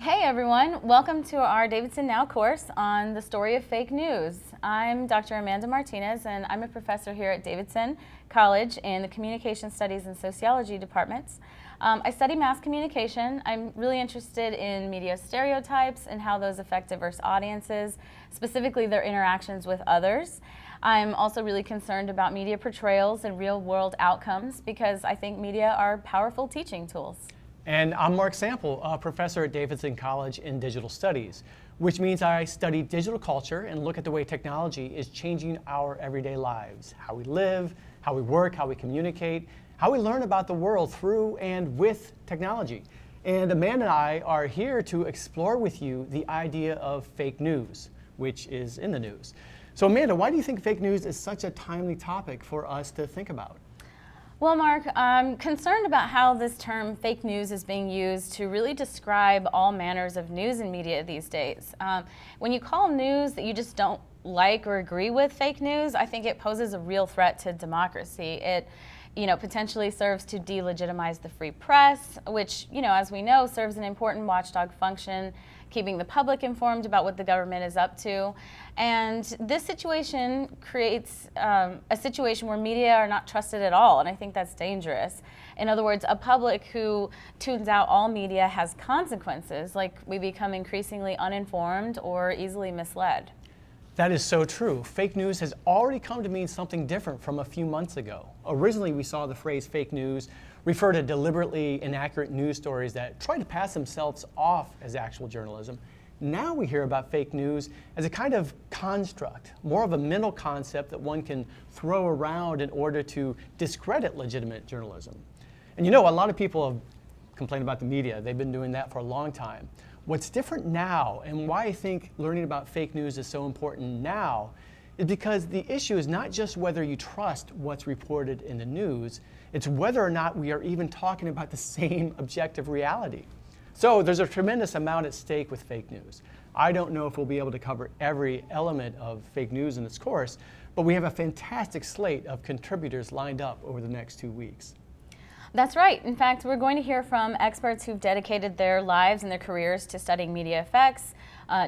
Hey everyone, welcome to our Davidson Now course on the story of fake news. I'm Dr. Amanda Martinez and I'm a professor here at Davidson College in the Communication Studies and Sociology departments. I study mass communication. I'm really interested in media stereotypes and how those affect diverse audiences, specifically their interactions with others. I'm also really concerned about media portrayals and real-world outcomes because I think media are powerful teaching tools. And I'm Mark Sample, a professor at Davidson College in Digital Studies, which means I study digital culture and look at the way technology is changing our everyday lives, how we live, how we work, how we communicate, how we learn about the world through and with technology. And Amanda and I are here to explore with you the idea of fake news, which is in the news. So Amanda, why do you think fake news is such a timely topic for us to think about? Well, Mark, I'm concerned about how this term fake news is being used to really describe all manners of news and media these days. When you call news that you just don't like or agree with fake news, I think it poses a real threat to democracy. It potentially serves to delegitimize the free press, which, as we know, serves an important watchdog function, keeping the public informed about what the government is up to. And this situation creates a situation where media are not trusted at all, and I think that's dangerous. In other words, a public who tunes out all media has consequences, like we become increasingly uninformed or easily misled. That is so true. Fake news has already come to mean something different from a few months ago. Originally, we saw the phrase fake news refer to deliberately inaccurate news stories that try to pass themselves off as actual journalism. Now we hear about fake news as a kind of construct, more of a mental concept that one can throw around in order to discredit legitimate journalism. And a lot of people have complained about the media. They've been doing that for a long time. What's different now, and why I think learning about fake news is so important now, is because the issue is not just whether you trust what's reported in the news, it's whether or not we are even talking about the same objective reality. So there's a tremendous amount at stake with fake news. I don't know if we'll be able to cover every element of fake news in this course, but we have a fantastic slate of contributors lined up over the next 2 weeks. That's right. In fact, we're going to hear from experts who've dedicated their lives and their careers to studying media effects,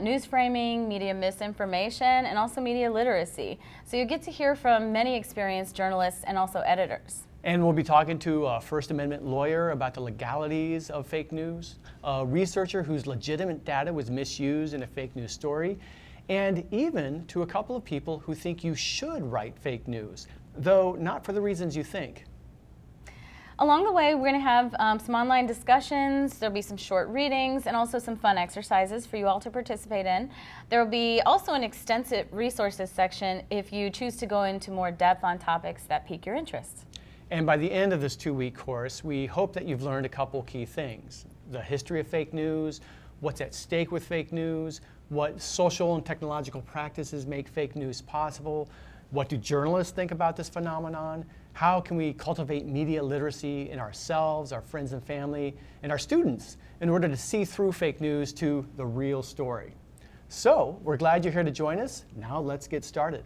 news framing, media misinformation, and also media literacy. So you get to hear from many experienced journalists and also editors. And we'll be talking to a First Amendment lawyer about the legalities of fake news, a researcher whose legitimate data was misused in a fake news story, and even to a couple of people who think you should write fake news, though not for the reasons you think. Along the way, we're going to have some online discussions, there'll be some short readings, and also some fun exercises for you all to participate in. There will be also an extensive resources section if you choose to go into more depth on topics that pique your interest. And by the end of this 2-week course, we hope that you've learned a couple key things. The history of fake news, what's at stake with fake news, what social and technological practices make fake news possible, what do journalists think about this phenomenon, how can we cultivate media literacy in ourselves, our friends and family, and our students in order to see through fake news to the real story. So, we're glad you're here to join us. Now let's get started.